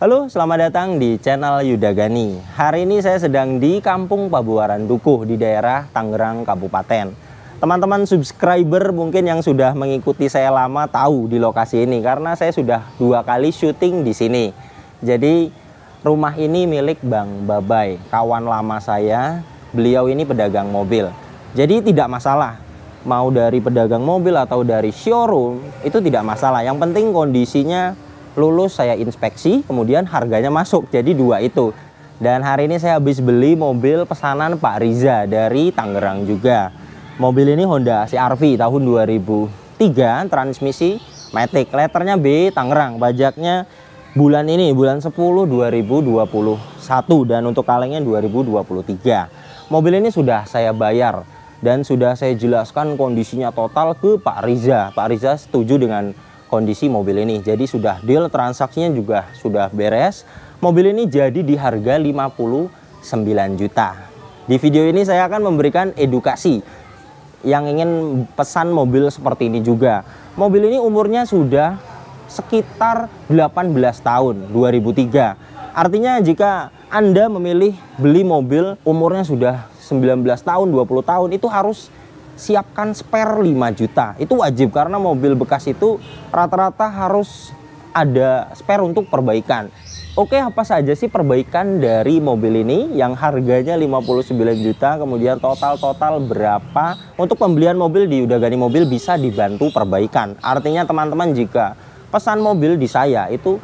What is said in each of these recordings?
Halo, selamat datang di channel Yudagani. Hari ini saya sedang di Kampung Pabuaran Dukuh di daerah Tangerang Kabupaten. Teman-teman subscriber mungkin yang sudah mengikuti saya lama tahu di lokasi ini karena saya sudah 2 kali syuting di sini. Jadi rumah ini milik Bang Babai, kawan lama saya. Beliau ini pedagang mobil. Jadi tidak masalah mau dari pedagang mobil atau dari showroom, itu tidak masalah. Yang penting kondisinya lulus, saya inspeksi, kemudian harganya masuk. Jadi 2 itu. Dan hari ini saya habis beli mobil pesanan Pak Riza dari Tangerang juga. Mobil ini Honda CR-V tahun 2003, transmisi matic, letternya B Tangerang, pajaknya bulan ini, bulan 10 2021, dan untuk kalengnya 2023. Mobil ini sudah saya bayar dan sudah saya jelaskan kondisinya total ke Pak Riza. Pak Riza setuju dengan kondisi mobil ini, jadi sudah deal, transaksinya juga sudah beres. Mobil ini jadi di harga 59 juta. Di video ini saya akan memberikan edukasi yang ingin pesan mobil seperti ini juga. Mobil ini umurnya sudah sekitar 18 tahun, 2003. Artinya jika Anda memilih beli mobil umurnya sudah 19 tahun, 20 tahun, itu harus siapkan spare 5 juta. Itu wajib karena mobil bekas itu rata-rata harus ada spare untuk perbaikan. Oke, apa saja sih perbaikan dari mobil ini yang harganya 59 juta, kemudian total berapa? Untuk pembelian mobil di Yudagani Mobil bisa dibantu perbaikan. Artinya teman-teman jika pesan mobil di saya itu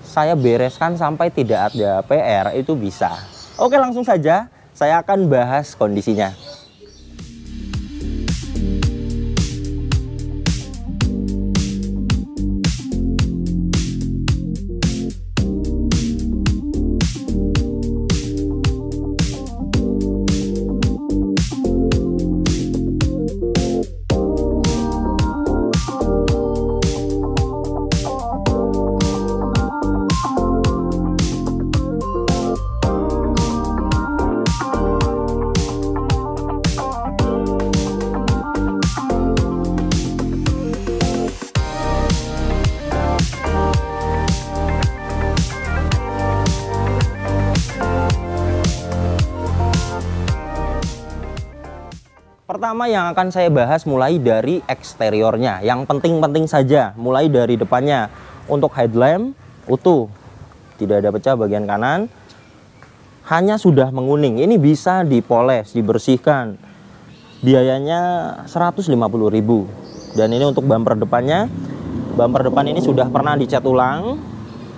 saya bereskan sampai tidak ada PR, itu bisa. Oke, langsung saja saya akan bahas kondisinya. Pertama yang akan saya bahas mulai dari eksteriornya, yang penting-penting saja, mulai dari depannya. Untuk headlamp utuh, tidak ada pecah bagian kanan, hanya sudah menguning. Ini bisa dipoles, dibersihkan, biayanya 150.000. Dan ini untuk bumper depannya, bumper depan ini sudah pernah dicat ulang.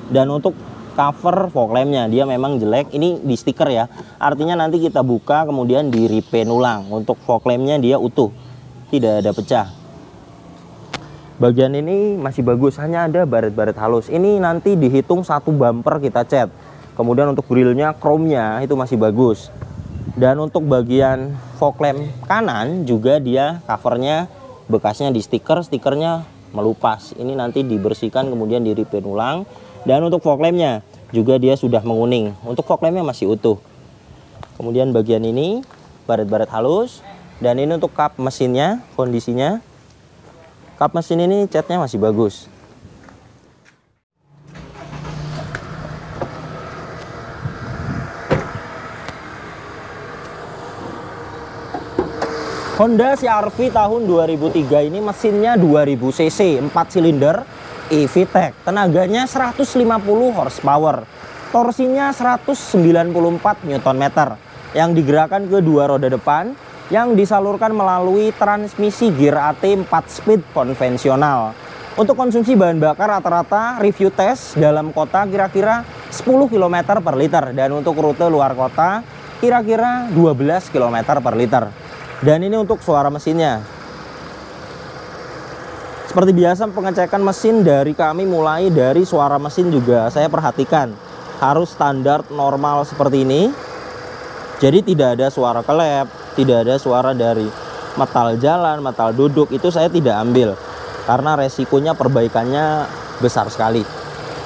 Dan untuk cover fog lampnya dia memang jelek, ini di stiker ya, artinya nanti kita buka kemudian di repaint ulang. Untuk fog lampnya dia utuh, tidak ada pecah. Bagian ini masih bagus, hanya ada baret-baret halus. Ini nanti dihitung 1 bumper kita cat. Kemudian untuk grillnya, chrome-nya itu masih bagus. Dan untuk bagian fog lamp kanan juga dia covernya bekasnya di stiker, stikernya melupas. Ini nanti dibersihkan kemudian di repaint ulang. Dan untuk fog lampnya juga dia sudah menguning. Untuk fog lampnya masih utuh. Kemudian bagian ini baret-baret halus. Dan ini untuk kap mesinnya, kondisinya kap mesin ini catnya masih bagus. Honda CR-V tahun 2003 ini mesinnya 2000 cc, 4 silinder e-VTEC, tenaganya 150 horsepower, torsinya 194 Nm, yang digerakkan ke 2 roda depan, yang disalurkan melalui transmisi gear AT 4 speed konvensional. Untuk konsumsi bahan bakar rata-rata review tes dalam kota kira-kira 10 km per liter, dan untuk rute luar kota kira-kira 12 km per liter. Dan ini untuk suara mesinnya. Seperti biasa pengecekan mesin dari kami, mulai dari suara mesin juga saya perhatikan harus standar normal seperti ini. Jadi tidak ada suara kelep, tidak ada suara dari metal jalan, metal duduk, itu saya tidak ambil karena resikonya perbaikannya besar sekali.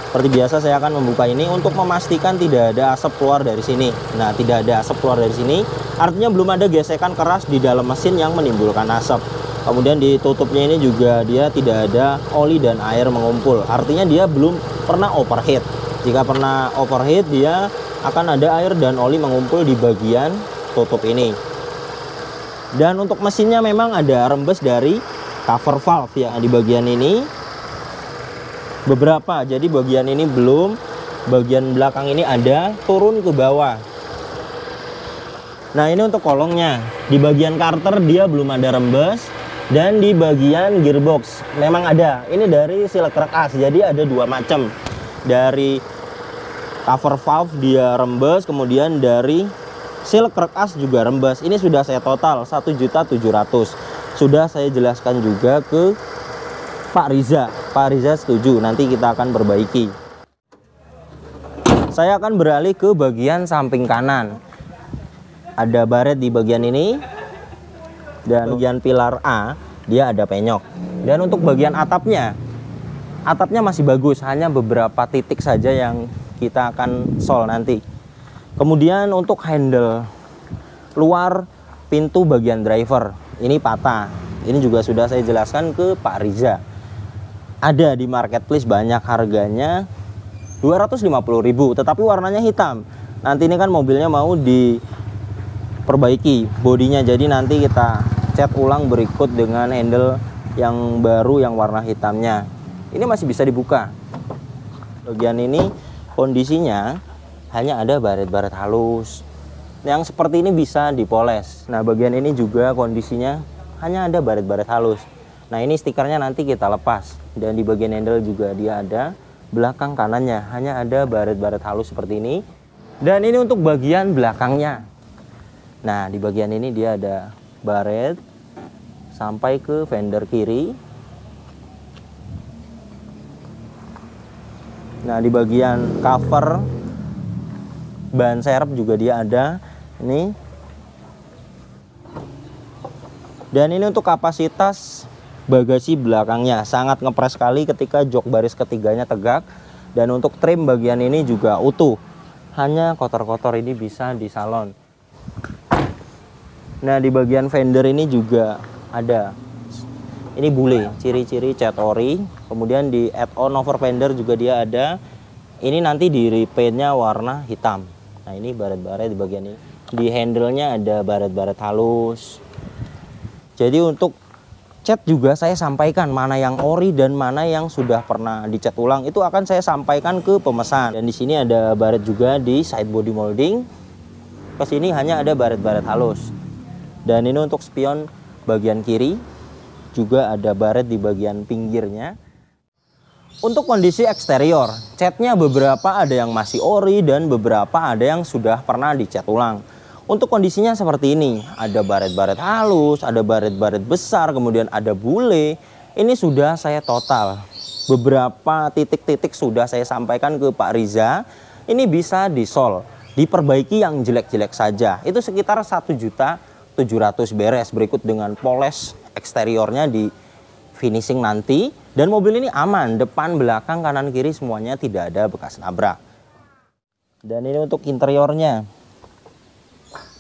Seperti biasa saya akan membuka ini untuk memastikan tidak ada asap keluar dari sini. Nah, tidak ada asap keluar dari sini, artinya belum ada gesekan keras di dalam mesin yang menimbulkan asap. Kemudian di tutupnya ini juga dia tidak ada oli dan air mengumpul, artinya dia belum pernah overheat. Jika pernah overheat, dia akan ada air dan oli mengumpul di bagian tutup ini. Dan untuk mesinnya memang ada rembes dari cover valve ya di bagian ini. Beberapa, jadi bagian ini belum, bagian belakang ini ada, turun ke bawah. Nah ini untuk kolongnya, di bagian karter dia belum ada rembes. Dan di bagian gearbox memang ada, ini dari seal krek as, jadi ada dua macam. Dari cover valve dia rembes, kemudian dari seal krek as juga rembes. Ini sudah saya total 1.700.000. Sudah saya jelaskan juga ke Pak Riza. Pak Riza setuju, nanti kita akan perbaiki. Saya akan beralih ke bagian samping kanan. Ada baret di bagian ini. Dan bagian pilar A dia ada penyok. Dan untuk bagian atapnya masih bagus, hanya beberapa titik saja yang kita akan sol nanti. Kemudian untuk handle luar pintu bagian driver ini patah. Ini juga sudah saya jelaskan ke Pak Riza. Ada di marketplace, banyak, harganya 250.000, tetapi warnanya hitam. Nanti ini kan mobilnya mau diperbaiki bodinya, jadi nanti kita cat ulang berikut dengan handle yang baru yang warna hitamnya. Ini masih bisa dibuka. Bagian ini kondisinya hanya ada baret-baret halus. Yang seperti ini bisa dipoles. Nah bagian ini juga kondisinya hanya ada baret-baret halus. Nah ini stikernya nanti kita lepas. Dan di bagian handle juga dia ada. Belakang kanannya hanya ada baret-baret halus seperti ini. Dan ini untuk bagian belakangnya. Nah di bagian ini dia ada baret sampai ke fender kiri. Nah di bagian cover ban serep juga dia ada ini. Dan ini untuk kapasitas bagasi belakangnya sangat ngepres sekali ketika jok baris ketiganya tegak. Dan untuk trim bagian ini juga utuh, hanya kotor-kotor ini bisa di salon. Nah di bagian fender ini juga ada, ini bule, ciri-ciri cat ori. Kemudian di add-on over fender juga dia ada. Ini nanti di repaintnya warna hitam. Nah ini baret-baret di bagian ini. Di handle-nya ada baret-baret halus. Jadi untuk cat juga saya sampaikan mana yang ori dan mana yang sudah pernah dicat ulang. Itu akan saya sampaikan ke pemesan. Dan di sini ada baret juga di side body molding. Ke sini hanya ada baret-baret halus. Dan ini untuk spion bagian kiri juga ada baret di bagian pinggirnya. Untuk kondisi eksterior, catnya beberapa ada yang masih ori dan beberapa ada yang sudah pernah dicat ulang. Untuk kondisinya seperti ini, ada baret-baret halus, ada baret-baret besar, kemudian ada bule. Ini sudah saya total. Beberapa titik-titik sudah saya sampaikan ke Pak Riza. Ini bisa disol, diperbaiki yang jelek-jelek saja. Itu sekitar 1.700.000 beres, berikut dengan poles eksteriornya di finishing nanti. Dan mobil ini aman, depan, belakang, kanan, kiri semuanya tidak ada bekas nabrak. Dan ini untuk interiornya,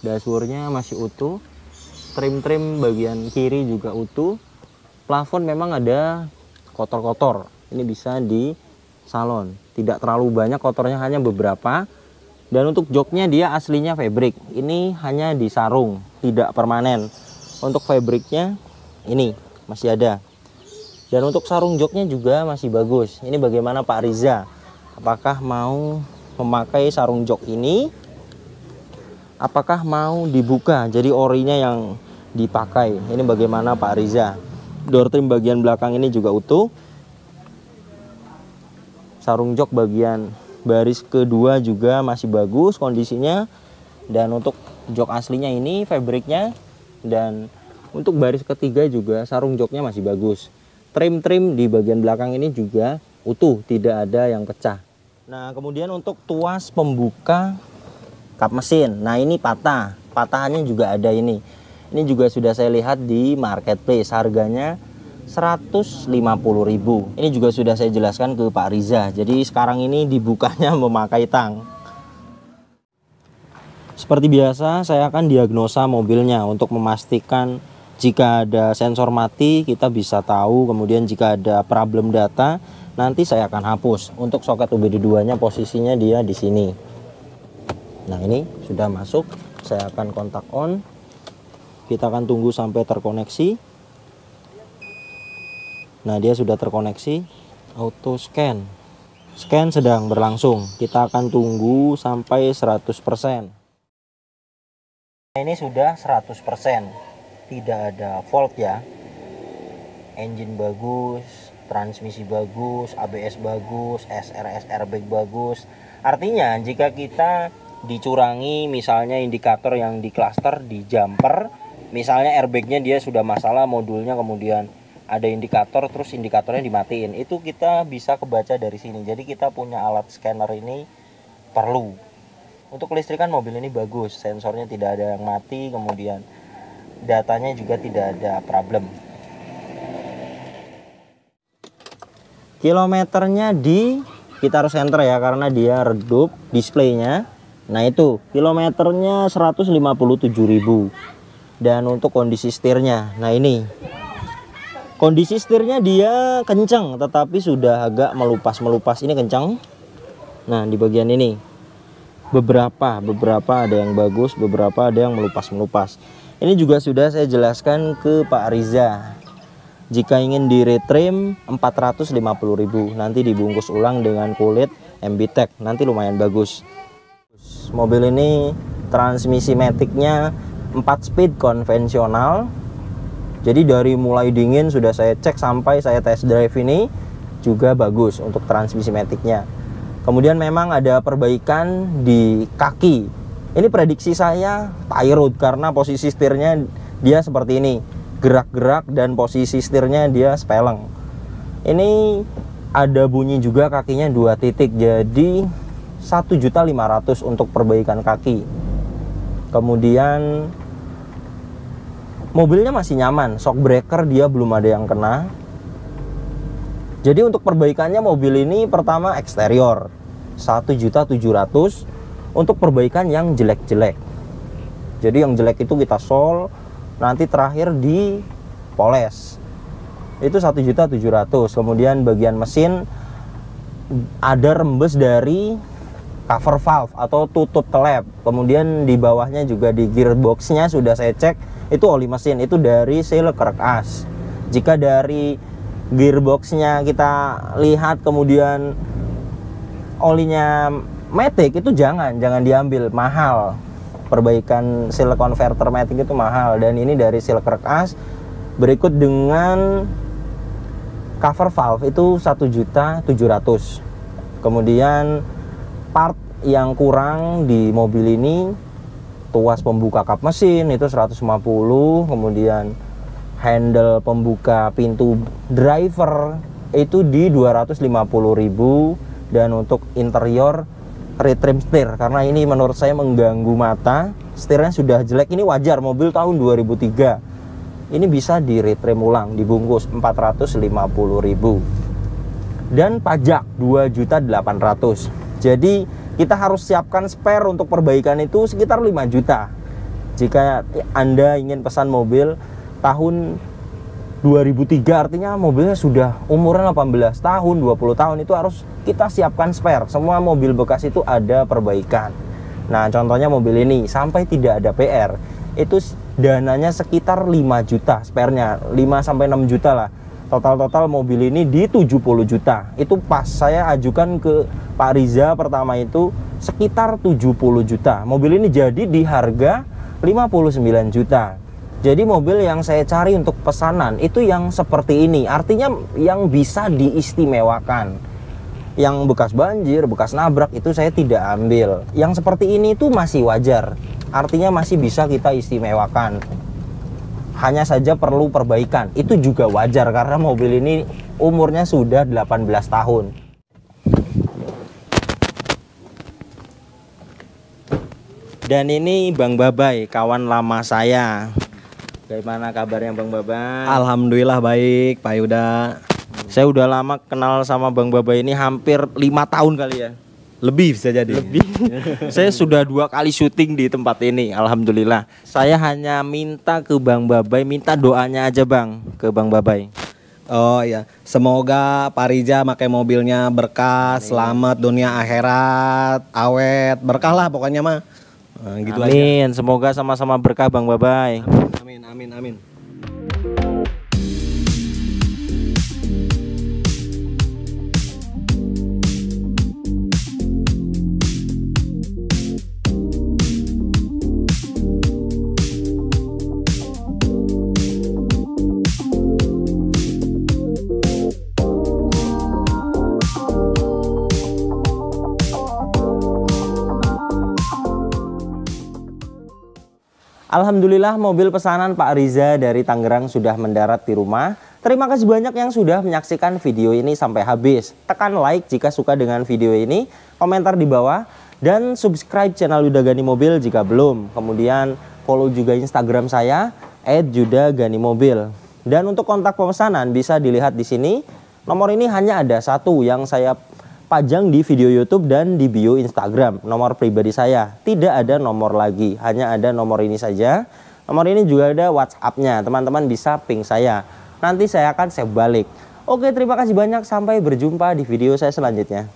dashboardnya masih utuh, trim-trim bagian kiri juga utuh. Plafon memang ada kotor-kotor, ini bisa di salon, tidak terlalu banyak kotornya, hanya beberapa. Dan untuk joknya dia aslinya fabric, ini hanya di sarung, tidak permanen. Untuk fabricnya ini masih ada. Dan untuk sarung joknya juga masih bagus. Ini bagaimana Pak Riza? Apakah mau memakai sarung jok ini? Apakah mau dibuka jadi orinya yang dipakai? Ini bagaimana Pak Riza? Door trim bagian belakang ini juga utuh. Sarung jok bagian baris kedua juga masih bagus kondisinya. Dan untuk jok aslinya ini fabricnya. Dan untuk baris ketiga juga sarung joknya masih bagus. Trim-trim di bagian belakang ini juga utuh, tidak ada yang pecah. Nah kemudian untuk tuas pembuka kap mesin, nah ini patah, patahannya juga ada ini. Ini juga sudah saya lihat di marketplace, harganya 150.000. Ini juga sudah saya jelaskan ke Pak Riza. Jadi sekarang ini dibukanya memakai tang. Seperti biasa saya akan diagnosa mobilnya untuk memastikan jika ada sensor mati kita bisa tahu. Kemudian jika ada problem data nanti saya akan hapus. Untuk soket UBD2 nya posisinya dia di sini. Nah ini sudah masuk, saya akan kontak on. Kita akan tunggu sampai terkoneksi. Nah dia sudah terkoneksi. Auto scan. Scan sedang berlangsung. Kita akan tunggu sampai 100%. Ini sudah 100%. Tidak ada fault ya. Engine bagus, transmisi bagus, ABS bagus, SRS airbag bagus. Artinya jika kita dicurangi misalnya indikator yang di cluster di jumper, misalnya airbagnya dia sudah masalah modulnya, kemudian ada indikator terus indikatornya dimatiin, itu kita bisa kebaca dari sini. Jadi kita punya alat scanner ini perlu. Untuk kelistrikan mobil ini bagus, sensornya tidak ada yang mati, kemudian datanya juga tidak ada problem. Kilometernya kita harus enter ya karena dia redup displaynya. Nah itu kilometernya 157.000. Dan untuk kondisi setirnya, nah ini kondisi setirnya dia kencang tetapi sudah agak melupas. Ini kencang. Nah di bagian ini beberapa ada yang bagus, beberapa ada yang melupas. Ini juga sudah saya jelaskan ke Pak Riza. Jika ingin di retrim 450.000, nanti dibungkus ulang dengan kulit MBTEC, nanti lumayan bagus. Mobil ini transmisi maticnya 4 speed konvensional. Jadi dari mulai dingin sudah saya cek sampai saya test drive ini juga bagus untuk transmisi maticnya. Kemudian memang ada perbaikan di kaki. Ini prediksi saya tie rod karena posisi setirnya dia seperti ini, gerak-gerak dan posisi setirnya dia speleng. Ini ada bunyi juga kakinya 2 titik, jadi 1.500.000 untuk perbaikan kaki. Kemudian mobilnya masih nyaman, shock breaker dia belum ada yang kena. Jadi untuk perbaikannya mobil ini pertama eksterior 1.700.000 untuk perbaikan yang jelek-jelek. Jadi yang jelek itu kita sol, nanti terakhir dipoles. Itu 1.700.000. Kemudian bagian mesin ada rembes dari cover valve atau tutup klep. Kemudian di bawahnya juga di gearboxnya sudah saya cek itu oli mesin, itu dari seal kerek as. Jika dari gearboxnya kita lihat kemudian olinya matic, itu jangan diambil, mahal. Perbaikan seal converter matic itu mahal. Dan ini dari seal kerek as. Berikut dengan cover valve itu 1.700.000. Kemudian part yang kurang di mobil ini, tuas pembuka kap mesin itu 150, kemudian handle pembuka pintu driver itu di 250.000. Dan untuk interior retrim setir, karena ini menurut saya mengganggu mata. Setirnya sudah jelek, ini wajar, mobil tahun 2003. Ini bisa di retrim ulang, dibungkus 450.000. Dan pajak 2.800.000. Jadi kita harus siapkan spare untuk perbaikan itu sekitar 5 juta. Jika Anda ingin pesan mobil tahun 2003, artinya mobilnya sudah umurnya 18 tahun, 20 tahun, itu harus kita siapkan spare. Semua mobil bekas itu ada perbaikan. Nah, contohnya mobil ini sampai tidak ada PR, itu dananya sekitar 5 juta sparenya, 5-6 juta lah. Total mobil ini di 70 juta. Itu pas saya ajukan ke Pak Riza pertama itu sekitar 70 juta. Mobil ini jadi di harga 59 juta. Jadi mobil yang saya cari untuk pesanan itu yang seperti ini. Artinya yang bisa diistimewakan. Yang bekas banjir, bekas nabrak itu saya tidak ambil. Yang seperti ini itu masih wajar. Artinya masih bisa kita istimewakan. Hanya saja perlu perbaikan. Itu juga wajar karena mobil ini umurnya sudah 18 tahun. Dan ini Bang Babai, kawan lama saya. Bagaimana kabarnya Bang Babai? Alhamdulillah baik, Pak Yuda. Saya udah lama kenal sama Bang Babai ini, hampir 5 tahun kali ya. Lebih bisa jadi. Lebih. Saya sudah 2 kali syuting di tempat ini, alhamdulillah. Saya hanya minta ke Bang Babai, minta doanya aja Bang, ke Bang Babai. Oh iya, semoga Pak Riza pakai mobilnya berkah, selamat dunia akhirat, awet, berkah lah pokoknya mah. Nah, gitu aja. Amin, semoga sama-sama berkah Bang Babay. Amin, amin, amin. Alhamdulillah mobil pesanan Pak Riza dari Tangerang sudah mendarat di rumah. Terima kasih banyak yang sudah menyaksikan video ini sampai habis. Tekan like jika suka dengan video ini, komentar di bawah, dan subscribe channel Yudagani Mobil jika belum. Kemudian follow juga Instagram saya @yudaganimobil. Dan untuk kontak pemesanan bisa dilihat di sini. Nomor ini hanya ada satu yang saya pajang di video YouTube dan di bio Instagram. Nomor pribadi saya tidak ada nomor lagi, hanya ada nomor ini saja. Nomor ini juga ada WhatsApp-nya, teman-teman bisa ping saya. Nanti saya akan save balik. Oke, terima kasih banyak, sampai berjumpa di video saya selanjutnya.